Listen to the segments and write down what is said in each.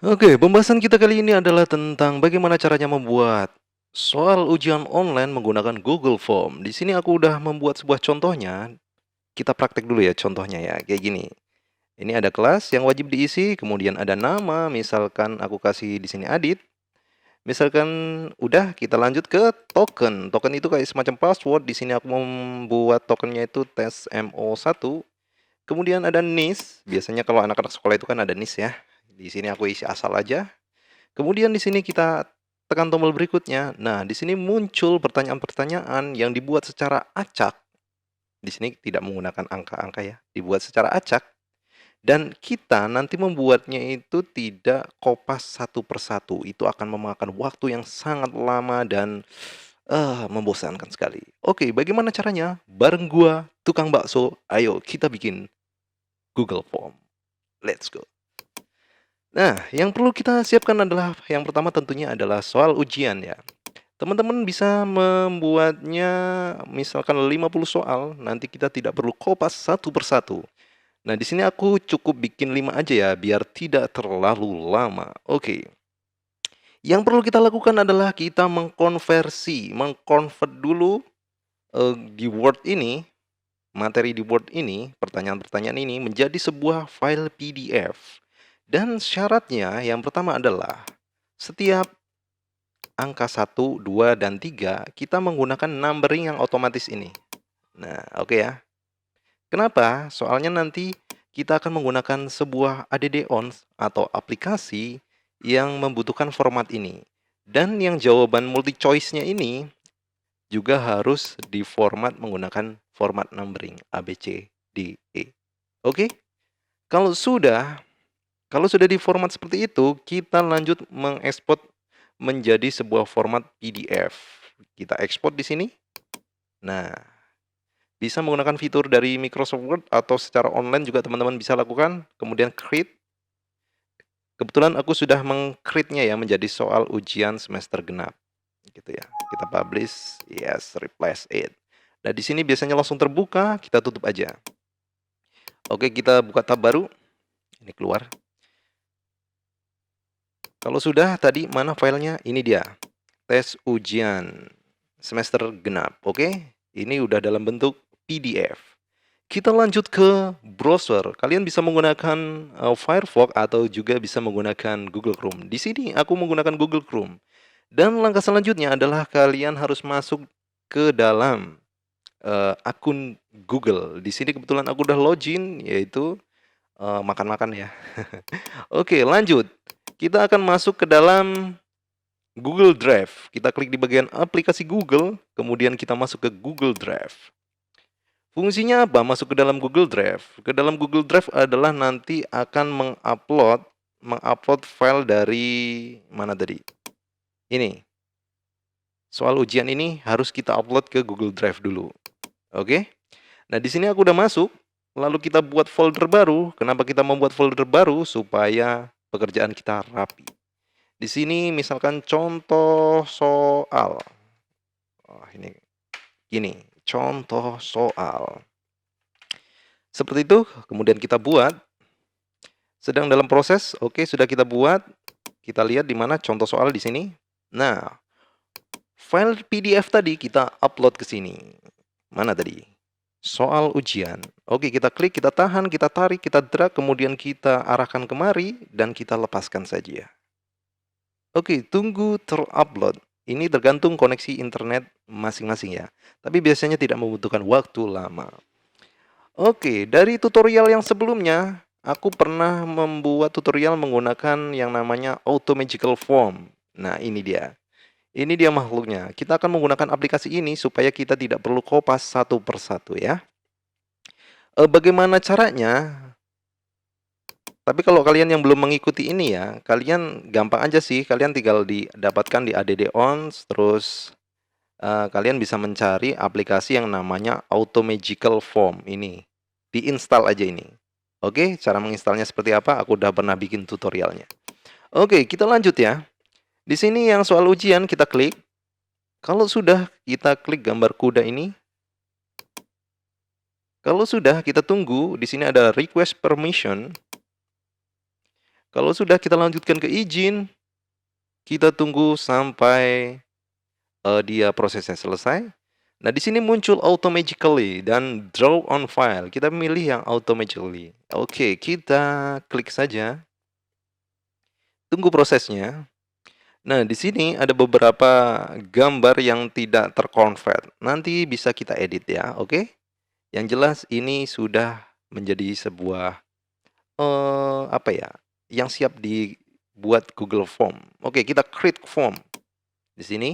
Oke, pembahasan kita kali ini adalah tentang bagaimana caranya membuat soal ujian online menggunakan Google Form. Di sini aku udah membuat sebuah contohnya. Kita praktek dulu ya contohnya ya, kayak gini. Ini ada kelas yang wajib diisi, kemudian ada nama, misalkan aku kasih di sini Adit. Misalkan udah, kita lanjut ke token. Token itu kayak semacam password. Di sini aku membuat tokennya itu tes MO1. Kemudian ada NIS. Biasanya kalau anak-anak sekolah itu kan ada NIS ya. Di sini aku isi asal aja. Kemudian di sini kita tekan tombol berikutnya. Nah, di sini muncul pertanyaan-pertanyaan yang dibuat secara acak. Di sini tidak menggunakan angka-angka ya, dibuat secara acak. Dan kita nanti membuatnya itu tidak kopas satu persatu. Itu akan memakan waktu yang sangat lama dan membosankan sekali. Oke, bagaimana caranya? Bareng gua, tukang bakso, ayo kita bikin Google Form. Let's go. Nah, yang perlu kita siapkan adalah yang pertama tentunya adalah soal ujian ya. Teman-teman bisa membuatnya misalkan 50 soal, nanti kita tidak perlu kopas satu persatu. Nah, di sini aku cukup bikin 5 aja ya, biar tidak terlalu lama. Oke. Yang perlu kita lakukan adalah kita mengkonvert dulu di Word ini, materi di Word ini, pertanyaan-pertanyaan ini menjadi sebuah file PDF. Dan syaratnya yang pertama adalah setiap angka 1, 2, dan 3 kita menggunakan numbering yang otomatis ini. Nah, oke ya. Kenapa? Soalnya nanti kita akan menggunakan sebuah add-ons atau aplikasi yang membutuhkan format ini. Dan yang jawaban multi choice-nya ini juga harus diformat menggunakan format numbering A, B, C, D, E. Oke? Kalau sudah di format seperti itu, kita lanjut mengekspor menjadi sebuah format PDF. Kita ekspor di sini. Nah, bisa menggunakan fitur dari Microsoft Word atau secara online juga teman-teman bisa lakukan. Kemudian create. Kebetulan aku sudah meng-create-nya ya menjadi soal ujian semester genap. Gitu ya. Kita publish, yes, replace it. Nah, di sini biasanya langsung terbuka, kita tutup aja. Oke, kita buka tab baru. Ini keluar. Kalau sudah, tadi mana filenya? Ini dia. Tes ujian semester genap. Oke, ini udah dalam bentuk PDF. Kita lanjut ke browser. Kalian bisa menggunakan Firefox atau juga bisa menggunakan Google Chrome. Di sini aku menggunakan Google Chrome. Dan langkah selanjutnya adalah kalian harus masuk ke dalam akun Google. Di sini kebetulan aku udah login, yaitu makan-makan ya. Oke, lanjut. Kita akan masuk ke dalam Google Drive. Kita klik di bagian aplikasi Google, kemudian kita masuk ke Google Drive. Fungsinya apa? Masuk ke dalam Google Drive. Ke dalam Google Drive adalah nanti akan mengupload file dari mana tadi? Ini. Soal ujian ini harus kita upload ke Google Drive dulu. Oke? Nah, di sini aku udah masuk. Lalu kita buat folder baru. Kenapa kita membuat folder baru? Supaya pekerjaan kita rapi. Di sini misalkan contoh soal. Oh, ini contoh soal. Seperti itu, kemudian kita buat. Sedang dalam proses, oke, sudah kita buat. Kita lihat di mana contoh soal di sini. Nah, file PDF tadi kita upload ke sini. Mana tadi? Soal ujian. Oke, kita klik, kita tahan, kita tarik, kita drag, kemudian kita arahkan kemari, dan kita lepaskan saja. Oke, tunggu terupload. Ini tergantung koneksi internet masing-masing ya. Tapi biasanya tidak membutuhkan waktu lama. Oke, dari tutorial yang sebelumnya, aku pernah membuat tutorial menggunakan yang namanya Auto Magical Form. Nah, ini dia. Ini dia makhluknya. Kita akan menggunakan aplikasi ini supaya kita tidak perlu kopas satu persatu ya. Bagaimana caranya? Tapi kalau kalian yang belum mengikuti ini ya, kalian gampang aja sih. Kalian tinggal didapatkan di add-ons, terus kalian bisa mencari aplikasi yang namanya Auto Magical Form ini. Diinstal aja ini. Oke, cara menginstalnya seperti apa? Aku udah pernah bikin tutorialnya. Oke, kita lanjut ya. Di sini yang soal ujian kita klik. Kalau sudah, kita klik gambar kuda ini. Kalau sudah, kita tunggu. Di sini ada request permission. Kalau sudah kita lanjutkan ke izin, kita tunggu sampai dia prosesnya selesai. Nah, di sini muncul automatically dan draw on file. Kita milih yang automatically. Oke, kita klik saja. Tunggu prosesnya. Nah, di sini ada beberapa gambar yang tidak terconvert. Nanti bisa kita edit ya, oke? Yang jelas ini sudah menjadi sebuah apa ya? Yang siap dibuat Google Form. Oke, kita create form. Di sini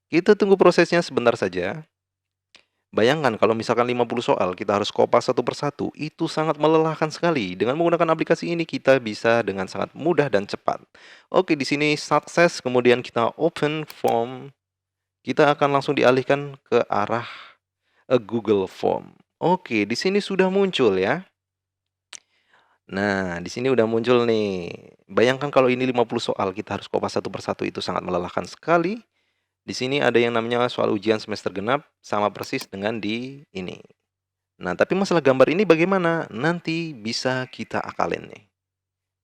kita tunggu prosesnya sebentar saja. Bayangkan kalau misalkan 50 soal kita harus kopas satu persatu, itu sangat melelahkan sekali. Dengan menggunakan aplikasi ini kita bisa dengan sangat mudah dan cepat. Oke, di sini sukses, kemudian kita open form. Kita akan langsung dialihkan ke arah Google Form. Oke, di sini sudah muncul ya. Nah, di sini udah muncul nih. Bayangkan kalau ini 50 soal, kita harus kopas satu persatu, itu sangat melelahkan sekali. Di sini ada yang namanya soal ujian semester genap, sama persis dengan di ini. Nah, tapi masalah gambar ini bagaimana? Nanti bisa kita akalin nih.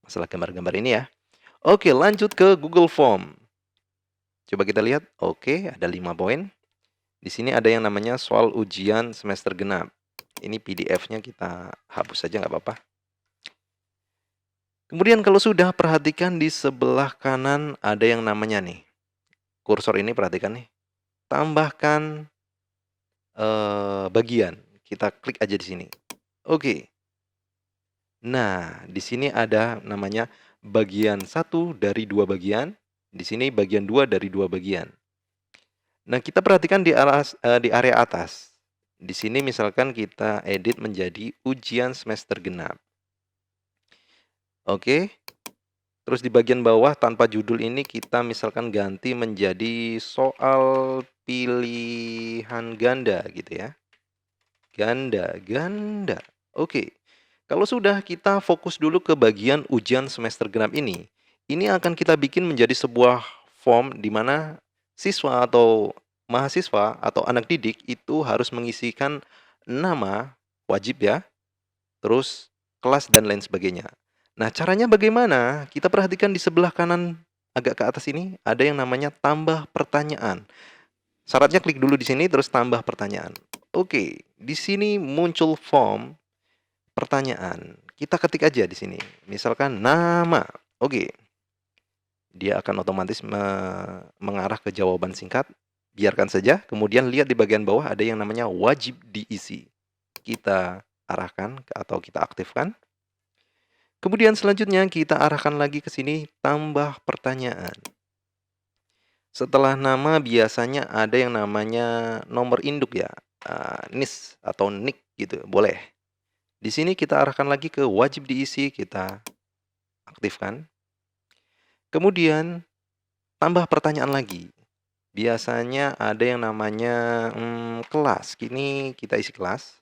Masalah gambar-gambar ini ya. Oke, lanjut ke Google Form. Coba kita lihat. Oke, ada 5 poin. Di sini ada yang namanya soal ujian semester genap. Ini PDF-nya kita hapus saja nggak apa-apa. Kemudian kalau sudah, perhatikan di sebelah kanan ada yang namanya nih. Kursor ini perhatikan nih. Tambahkan bagian. Kita klik aja di sini. Oke. Nah, di sini ada namanya bagian 1 dari 2 bagian. Di sini bagian 2 dari 2 bagian. Nah, kita perhatikan di area atas. Di sini misalkan kita edit menjadi ujian semester genap. Oke. Terus di bagian bawah tanpa judul ini kita misalkan ganti menjadi soal pilihan ganda gitu ya. Ganda. Oke. Kalau sudah, kita fokus dulu ke bagian ujian semester genap ini. Ini akan kita bikin menjadi sebuah form di mana siswa atau mahasiswa atau anak didik itu harus mengisikan nama, wajib ya, terus kelas dan lain sebagainya. Nah, caranya bagaimana? Kita perhatikan di sebelah kanan agak ke atas ini ada yang namanya tambah pertanyaan. Syaratnya klik dulu di sini terus tambah pertanyaan. Oke, di sini muncul form pertanyaan. Kita ketik aja di sini. Misalkan nama. Oke. Dia akan otomatis mengarah ke jawaban singkat. Biarkan saja. Kemudian lihat di bagian bawah ada yang namanya wajib diisi. Kita arahkan atau kita aktifkan. Kemudian selanjutnya kita arahkan lagi ke sini tambah pertanyaan. Setelah nama biasanya ada yang namanya nomor induk ya. NIS atau NIK gitu. Boleh. Di sini kita arahkan lagi ke wajib diisi, kita aktifkan. Kemudian tambah pertanyaan lagi. Biasanya ada yang namanya kelas. Kini kita isi kelas.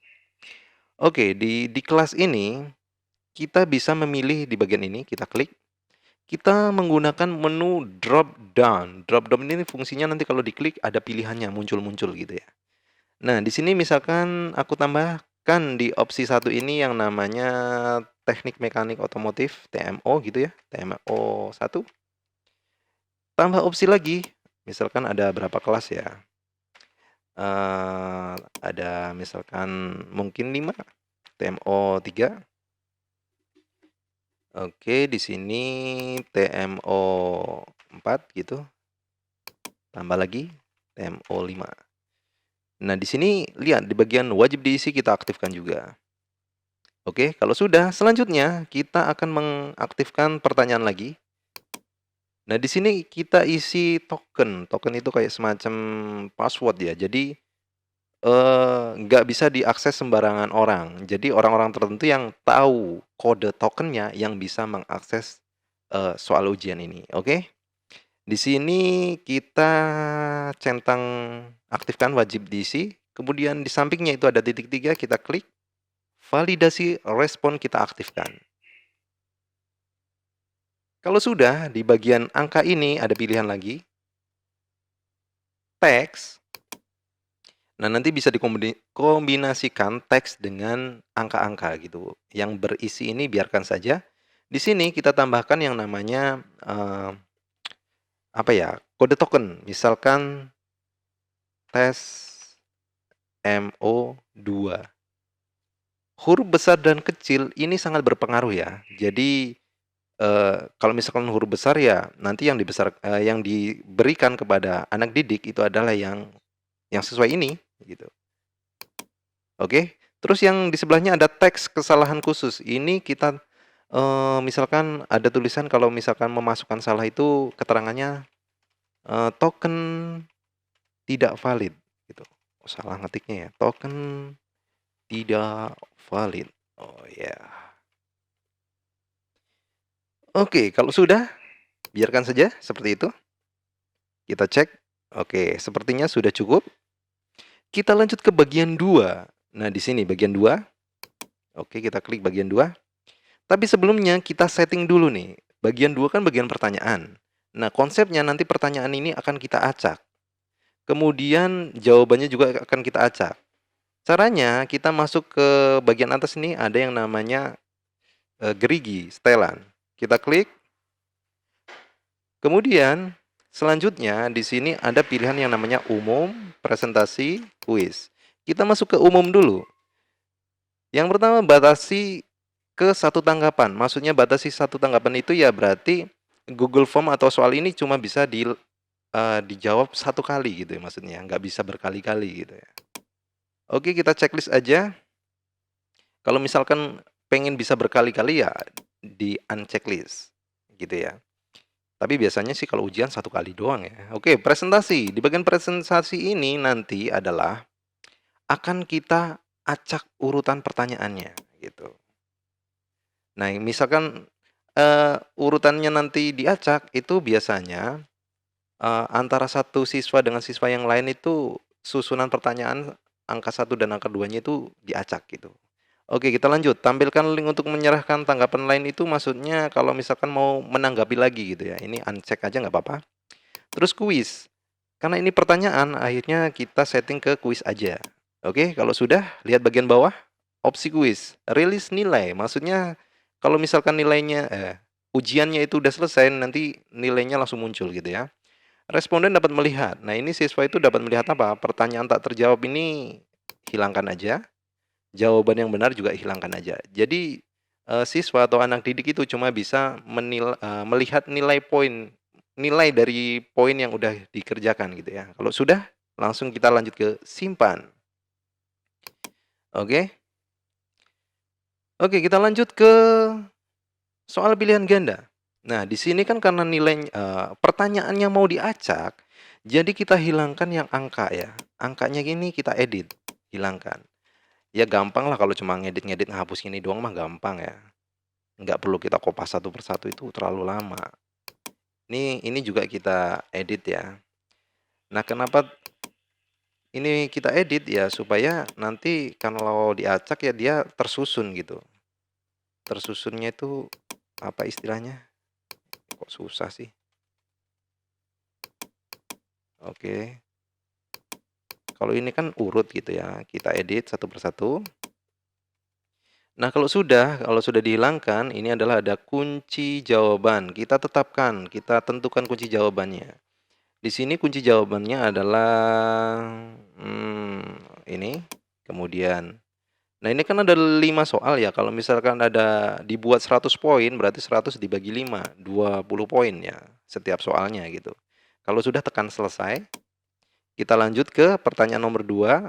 Oke, di kelas ini kita bisa memilih di bagian ini, kita klik. Kita menggunakan menu drop down. Drop down ini fungsinya nanti kalau diklik ada pilihannya muncul-muncul gitu ya. Nah, di sini misalkan aku tambahkan di opsi 1 ini yang namanya teknik mekanik otomotif, TMO gitu ya, TMO 1. Tambah opsi lagi, misalkan ada berapa kelas ya? Ada misalkan mungkin 5, TMO 3. Oke, di sini TMO 4 gitu. Tambah lagi TMO 5. Nah, di sini lihat di bagian wajib diisi kita aktifkan juga. Oke, kalau sudah, selanjutnya kita akan mengaktifkan pertanyaan lagi. Nah, di sini kita isi token. Token itu kayak semacam password ya. Jadi nggak bisa diakses sembarangan orang. Jadi orang-orang tertentu yang tahu kode tokennya yang bisa mengakses soal ujian ini. Oke. Di sini kita centang aktifkan wajib diisi. Kemudian di sampingnya itu ada titik 3, kita klik. Validasi respon kita aktifkan. Kalau sudah, di bagian angka ini ada pilihan lagi. Teks. Nah, nanti bisa dikombinasikan teks dengan angka-angka gitu. Yang berisi ini biarkan saja. Di sini kita tambahkan yang namanya, apa ya, kode token. Misalkan tes MO2. Huruf besar dan kecil ini sangat berpengaruh ya. Jadi, kalau misalkan huruf besar ya nanti yang diberikan kepada anak didik itu adalah yang sesuai ini, gitu. Oke, terus yang di sebelahnya ada teks kesalahan khusus. Ini kita, misalkan ada tulisan kalau misalkan memasukkan salah itu keterangannya, token tidak valid, gitu. Oh, salah ngetiknya ya, token tidak valid. Oh, ya. Oke, kalau sudah, biarkan saja seperti itu. Kita cek. Oke, sepertinya sudah cukup. Kita lanjut ke bagian 2. Nah, di sini bagian 2. Oke, kita klik bagian 2. Tapi sebelumnya kita setting dulu nih. Bagian 2 kan bagian pertanyaan. Nah, konsepnya nanti pertanyaan ini akan kita acak. Kemudian jawabannya juga akan kita acak. Caranya kita masuk ke bagian atas ini ada yang namanya gerigi, setelan. Kita klik. Kemudian selanjutnya di sini ada pilihan yang namanya umum, presentasi, kuis. Kita masuk ke umum dulu. Yang pertama batasi ke satu tanggapan. Maksudnya batasi satu tanggapan itu ya berarti Google Form atau soal ini cuma bisa dijawab satu kali gitu ya maksudnya, nggak bisa berkali-kali gitu ya. Oke, kita checklist aja. Kalau misalkan pengen bisa berkali-kali ya di unchecklist gitu ya. Tapi biasanya sih kalau ujian satu kali doang ya. Oke, presentasi. Di bagian presentasi ini nanti adalah akan kita acak urutan pertanyaannya gitu. Nah, misalkan, urutannya nanti diacak itu biasanya, antara satu siswa dengan siswa yang lain itu susunan pertanyaan angka satu dan angka 2-nya itu diacak gitu. Oke, kita lanjut. Tampilkan link untuk menyerahkan tanggapan lain itu maksudnya kalau misalkan mau menanggapi lagi gitu ya. Ini uncheck aja nggak apa-apa. Terus kuis. Karena ini pertanyaan, akhirnya kita setting ke kuis aja. Oke, kalau sudah, lihat bagian bawah, opsi kuis. Rilis nilai, maksudnya kalau misalkan ujiannya itu udah selesai, nanti nilainya langsung muncul gitu ya. Responden dapat melihat. Nah, ini siswa itu dapat melihat apa? Pertanyaan tak terjawab ini hilangkan aja. Jawaban yang benar juga hilangkan aja. Jadi, siswa atau anak didik itu cuma bisa melihat nilai dari poin yang udah dikerjakan gitu ya. Kalau sudah, langsung kita lanjut ke simpan. Oke. Oke, kita lanjut ke soal pilihan ganda. Nah, di sini kan karena pertanyaannya mau diacak, jadi kita hilangkan yang angka ya. Angkanya gini kita edit, hilangkan. Ya gampang lah kalau cuma ngedit-ngedit ngehapus gini doang mah gampang ya. Nggak perlu kita kopas satu persatu itu terlalu lama. Ini juga kita edit ya. Nah, kenapa ini kita edit ya supaya nanti kalau diacak ya dia tersusun gitu. Tersusunnya itu apa istilahnya? Kok susah sih? Oke. Kalau ini kan urut gitu ya, kita edit satu persatu. Nah, kalau sudah dihilangkan, ini adalah ada kunci jawaban. Kita tetapkan, kita tentukan kunci jawabannya. Di sini kunci jawabannya adalah ini, kemudian. Nah, ini kan ada 5 soal ya. Kalau misalkan ada dibuat 100 poin, berarti 100 dibagi 5, 20 poin ya setiap soalnya gitu. Kalau sudah tekan selesai. Kita lanjut ke pertanyaan nomor 2.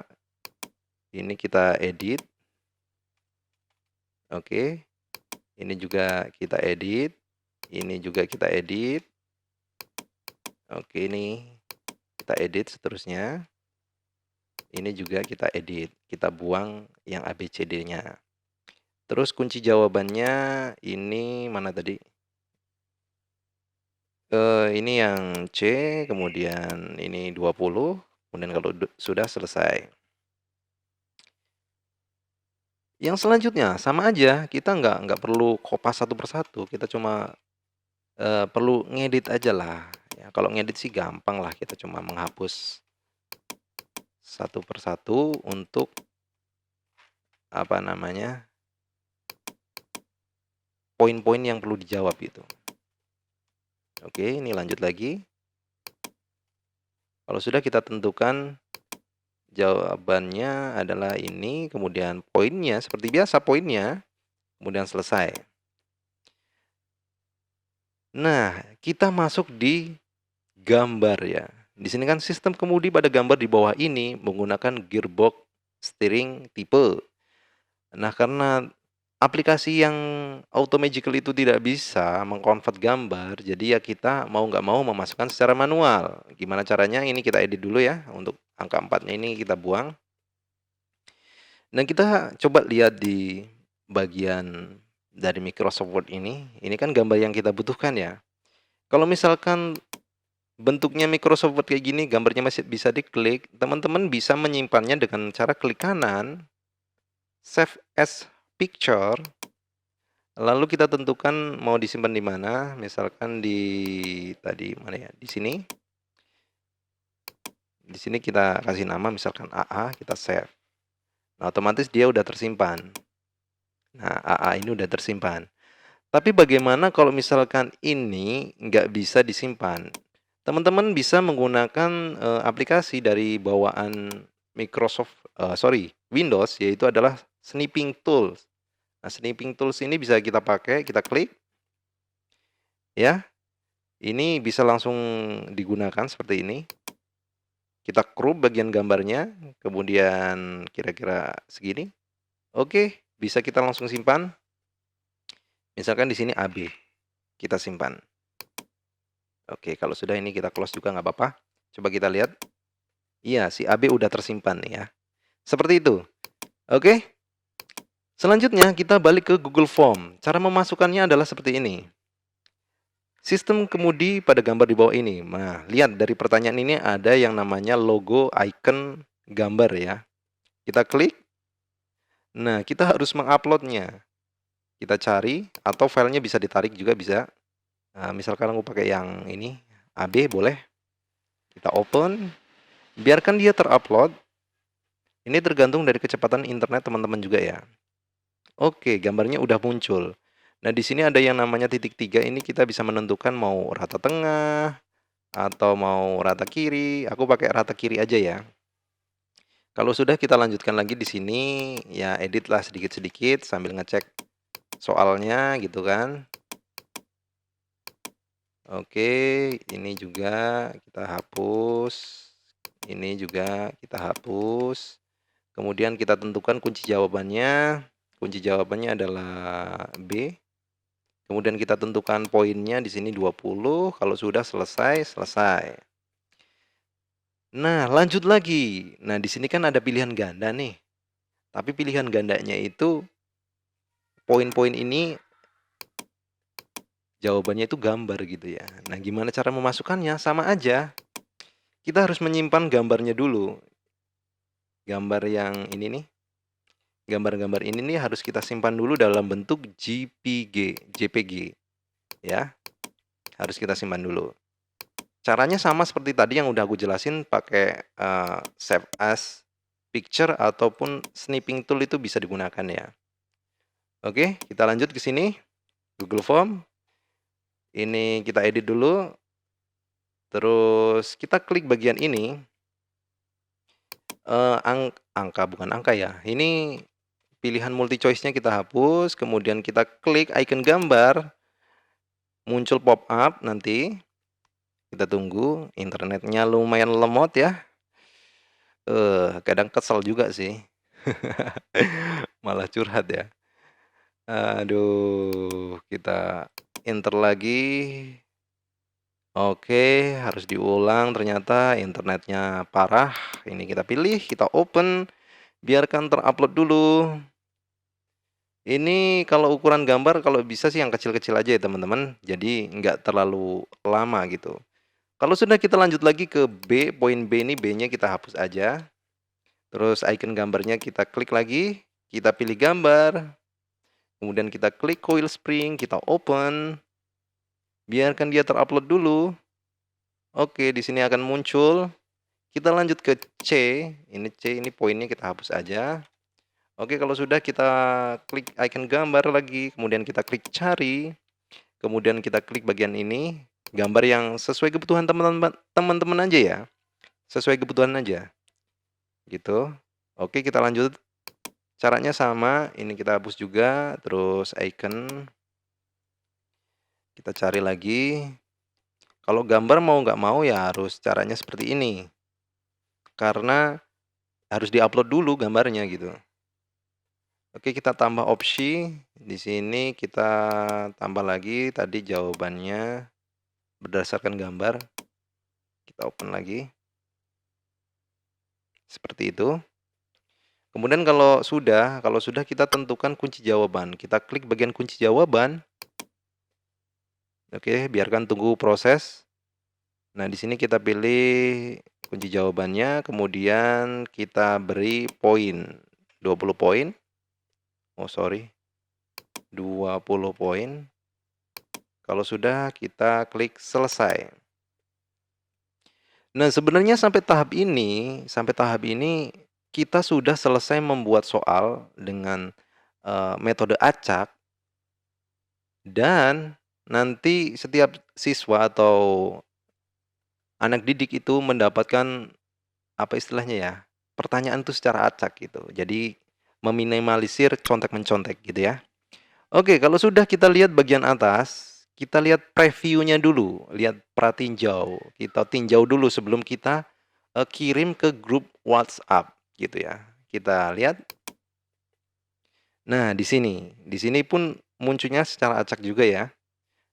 Ini kita edit. Oke. Ini juga kita edit. Ini juga kita edit. Oke, ini kita edit seterusnya. Ini juga kita edit. Kita buang yang ABCD-nya. Terus kunci jawabannya ini mana tadi? Ini yang C, kemudian ini 20, kemudian kalau sudah selesai. Yang selanjutnya sama aja, kita nggak perlu kopas satu persatu, kita cuma, perlu ngedit aja lah, ya. Kalau ngedit sih gampang lah, kita cuma menghapus satu persatu untuk, apa namanya, poin-poin yang perlu dijawab itu. Oke, ini lanjut lagi. Kalau sudah kita tentukan jawabannya adalah ini, kemudian poinnya seperti biasa poinnya, kemudian selesai. Nah, kita masuk di gambar ya. Di sini kan sistem kemudi pada gambar di bawah ini menggunakan gearbox steering tipe. Nah, karena aplikasi yang automagical itu tidak bisa mengkonvert gambar, jadi ya kita mau nggak mau memasukkan secara manual. Gimana caranya? Ini kita edit dulu ya. Untuk angka 4-nya ini kita buang. Nah, kita coba lihat di bagian dari Microsoft Word ini. Ini kan gambar yang kita butuhkan ya. Kalau misalkan bentuknya Microsoft Word kayak gini, gambarnya masih bisa diklik, teman-teman bisa menyimpannya dengan cara klik kanan, Save as Picture, lalu kita tentukan mau disimpan di mana, misalkan di tadi mana ya, di sini. Di sini kita kasih nama misalkan AA, kita save. Nah, otomatis dia udah tersimpan. Nah, AA ini udah tersimpan. Tapi bagaimana kalau misalkan ini nggak bisa disimpan? Teman-teman bisa menggunakan aplikasi dari bawaan Windows, yaitu adalah Snipping Tools. Nah, Snipping Tools ini bisa kita pakai, kita klik, ya. Ini bisa langsung digunakan seperti ini. Kita crop bagian gambarnya, kemudian kira-kira segini. Oke, bisa kita langsung simpan. Misalkan di sini AB, kita simpan. Oke, kalau sudah ini kita close juga nggak apa-apa. Coba kita lihat. Iya, si AB udah tersimpan nih ya. Seperti itu. Oke. Selanjutnya kita balik ke Google Form. Cara memasukkannya adalah seperti ini. Sistem kemudi pada gambar di bawah ini. Nah, lihat dari pertanyaan ini ada yang namanya logo icon gambar ya. Kita klik. Nah, kita harus menguploadnya. Kita cari atau filenya bisa ditarik juga bisa. Nah, misalkan aku pakai yang ini, AB boleh. Kita open. Biarkan dia terupload. Ini tergantung dari kecepatan internet teman-teman juga ya. Oke, gambarnya udah muncul. Nah, di sini ada yang namanya titik 3, ini kita bisa menentukan mau rata tengah atau mau rata kiri. Aku pakai rata kiri aja ya. Kalau sudah kita lanjutkan lagi di sini, ya editlah sedikit-sedikit sambil ngecek soalnya gitu kan. Oke, ini juga kita hapus. Ini juga kita hapus. Kemudian kita tentukan kunci jawabannya. Kunci jawabannya adalah B. Kemudian kita tentukan poinnya di sini 20, kalau sudah selesai, selesai. Nah, lanjut lagi. Nah, di sini kan ada pilihan ganda nih. Tapi pilihan gandanya itu poin-poin ini jawabannya itu gambar gitu ya. Nah, gimana cara memasukkannya? Sama aja. Kita harus menyimpan gambarnya dulu. Gambar yang ini nih. Gambar-gambar ini nih harus kita simpan dulu dalam bentuk JPG ya. Harus kita simpan dulu. Caranya sama seperti tadi yang udah aku jelasin, pakai Save as Picture ataupun Snipping Tool itu bisa digunakan ya. Oke, kita lanjut ke sini. Google Form. Ini kita edit dulu. Terus kita klik bagian ini. Bukan angka ya. Ini pilihan multi choice-nya kita hapus, kemudian kita klik icon gambar, muncul pop up nanti. Kita tunggu, internetnya lumayan lemot ya. Kadang kesel juga sih. Malah curhat ya. Aduh, kita enter lagi. Oke, harus diulang ternyata internetnya parah. Ini kita pilih, kita open, biarkan terupload dulu. Ini kalau ukuran gambar kalau bisa sih yang kecil-kecil aja ya teman-teman, jadi nggak terlalu lama gitu. Kalau sudah kita lanjut lagi ke B, poin B ini B-nya kita hapus aja. Terus icon gambarnya kita klik lagi, kita pilih gambar. Kemudian kita klik coil spring, kita open. Biarkan dia terupload dulu. Oke, di sini akan muncul. Kita lanjut ke C. Ini C, ini poinnya kita hapus aja. Oke, kalau sudah kita klik icon gambar lagi, kemudian kita klik cari, kemudian kita klik bagian ini, gambar yang sesuai kebutuhan teman-teman aja ya, sesuai kebutuhan aja, gitu. Oke, kita lanjut. Caranya sama, ini kita hapus juga, terus icon, kita cari lagi. Kalau gambar mau nggak mau ya harus caranya seperti ini, karena harus diupload dulu gambarnya gitu. Oke, kita tambah opsi. Di sini kita tambah lagi tadi jawabannya berdasarkan gambar. Kita open lagi. Seperti itu. Kemudian kalau sudah kita tentukan kunci jawaban. Kita klik bagian kunci jawaban. Oke, biarkan tunggu proses. Nah, di sini kita pilih kunci jawabannya, kemudian kita beri poin. 20 poin. Oh, sorry. 20 poin. Kalau sudah, kita klik selesai. Nah, sebenarnya sampai tahap ini kita sudah selesai membuat soal dengan metode acak, dan nanti setiap siswa atau anak didik itu mendapatkan apa istilahnya ya, pertanyaan itu secara acak gitu. Jadi meminimalisir contek-mencontek gitu ya. Oke, kalau sudah kita lihat bagian atas, kita lihat previewnya dulu, lihat pratinjau. Kita tinjau dulu sebelum kita kirim ke grup WhatsApp gitu ya. Kita lihat. Nah, di sini pun munculnya secara acak juga ya.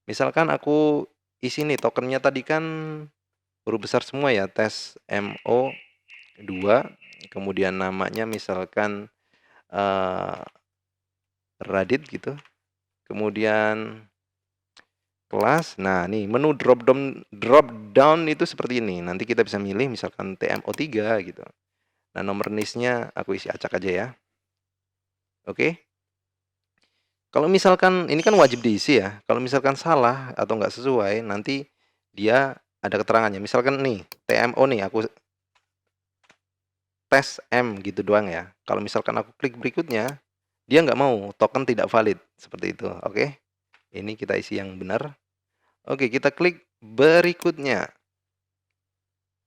Misalkan aku isi nih tokennya tadi kan huruf besar semua ya, tes MO2, kemudian namanya misalkan Radit gitu. Kemudian kelas. Nah, nih menu drop down itu seperti ini. Nanti kita bisa milih misalkan TMO3 gitu. Nah, nomor NIS-nya aku isi acak aja ya. Oke. Kalau misalkan ini kan wajib diisi ya. Kalau misalkan salah atau nggak sesuai, nanti dia ada keterangannya. Misalkan nih, TMO nih aku tes M gitu doang ya. Kalau misalkan aku klik berikutnya, dia nggak mau, token tidak valid. Seperti itu. Oke. Ini kita isi yang benar. Oke, kita klik berikutnya.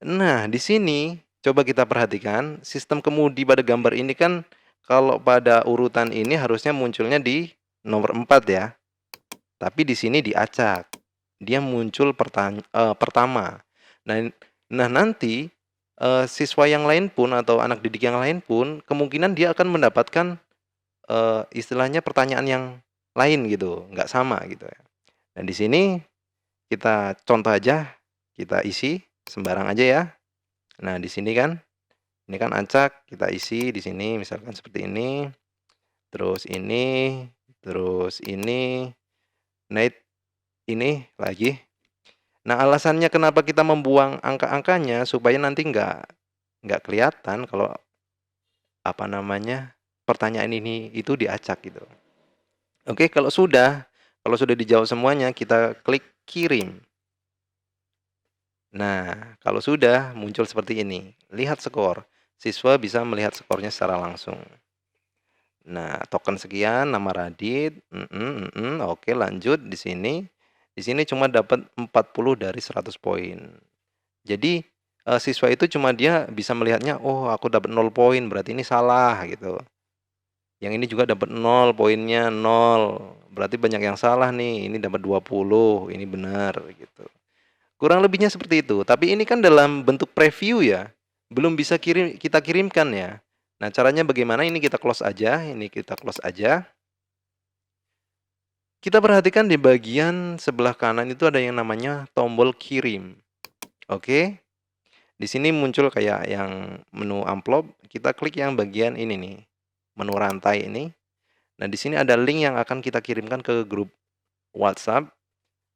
Nah, di sini coba kita perhatikan sistem kemudi pada gambar ini kan kalau pada urutan ini harusnya munculnya di nomor 4 ya. Tapi di sini diacak. Dia muncul pertama. Nah, nanti siswa yang lain pun atau anak didik yang lain pun kemungkinan dia akan mendapatkan istilahnya pertanyaan yang lain gitu, nggak sama gitu ya. Dan di sini kita contoh aja, kita isi sembarang aja ya. Nah, di sini kan, ini kan acak, kita isi di sini misalkan seperti ini, terus ini, terus ini, nah ini lagi. Nah, alasannya kenapa kita membuang angka-angkanya supaya nanti nggak kelihatan kalau apa namanya pertanyaan ini itu diacak gitu. Oke, kalau sudah dijawab semuanya, kita klik kirim. Nah, kalau sudah muncul seperti ini, lihat skor. Siswa bisa melihat skornya secara langsung. Nah, token sekian, nama Radit, oke lanjut di sini. Di sini cuma dapat 40 dari 100 poin. Jadi, siswa itu cuma dia bisa melihatnya, oh aku dapat 0 poin, berarti ini salah gitu. Yang ini juga dapat 0, poinnya 0, berarti banyak yang salah nih, ini dapat 20, ini benar gitu. Kurang lebihnya seperti itu, tapi ini kan dalam bentuk preview ya, belum bisa kita kirimkan ya. Nah, caranya bagaimana? Ini kita close aja, ini kita close aja. Kita perhatikan di bagian sebelah kanan itu ada yang namanya tombol kirim. Oke. Di sini muncul kayak yang menu amplop, kita klik yang bagian ini nih, menu rantai ini. Nah, di sini ada link yang akan kita kirimkan ke grup WhatsApp.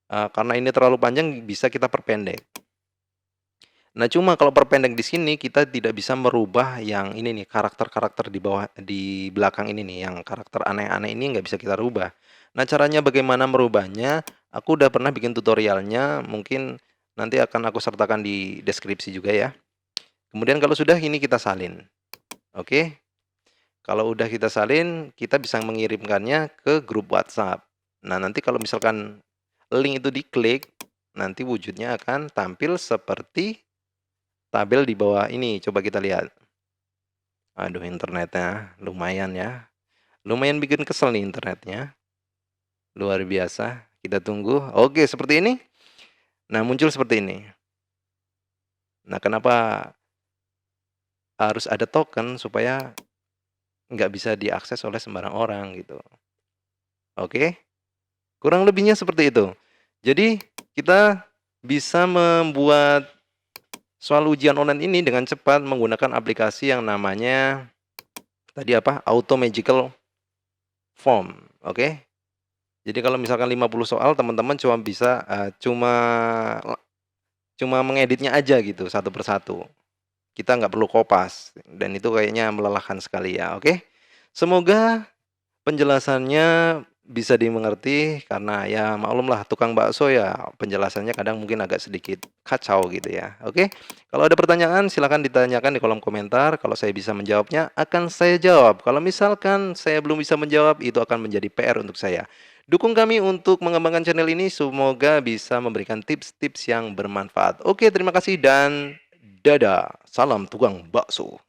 Karena ini terlalu panjang bisa kita perpendek. Nah, cuma kalau perpendek di sini kita tidak bisa merubah yang ini nih, karakter-karakter di belakang ini nih, yang karakter aneh-aneh ini nggak bisa kita rubah. Nah, caranya bagaimana merubahnya? Aku udah pernah bikin tutorialnya, mungkin nanti akan aku sertakan di deskripsi juga ya. Kemudian kalau sudah ini kita salin. Oke. Kalau udah kita salin, kita bisa mengirimkannya ke grup WhatsApp. Nah, nanti kalau misalkan link itu diklik, nanti wujudnya akan tampil seperti tabel di bawah ini, coba kita lihat. Aduh, internetnya lumayan ya, lumayan bikin kesel nih internetnya, luar biasa. Kita tunggu. Oke, seperti ini. Nah, muncul seperti ini. Nah, kenapa harus ada token supaya nggak bisa diakses oleh sembarang orang gitu. Oke, kurang lebihnya seperti itu. Jadi kita bisa membuat soal ujian online ini dengan cepat menggunakan aplikasi yang namanya tadi apa? Auto Magical Form, oke. Jadi kalau misalkan 50 soal teman-teman cuma mengeditnya aja gitu satu persatu. Kita nggak perlu kopas dan itu kayaknya melelahkan sekali ya, oke. Semoga penjelasannya bisa dimengerti karena ya maklumlah tukang bakso ya penjelasannya kadang mungkin agak sedikit kacau gitu ya, oke. Kalau ada pertanyaan silakan ditanyakan di kolom komentar, kalau saya bisa menjawabnya akan saya jawab. Kalau misalkan saya belum bisa menjawab itu akan menjadi PR untuk saya. Dukung kami untuk mengembangkan channel ini, semoga bisa memberikan tips-tips yang bermanfaat. Oke, terima kasih dan dadah. Salam tukang bakso.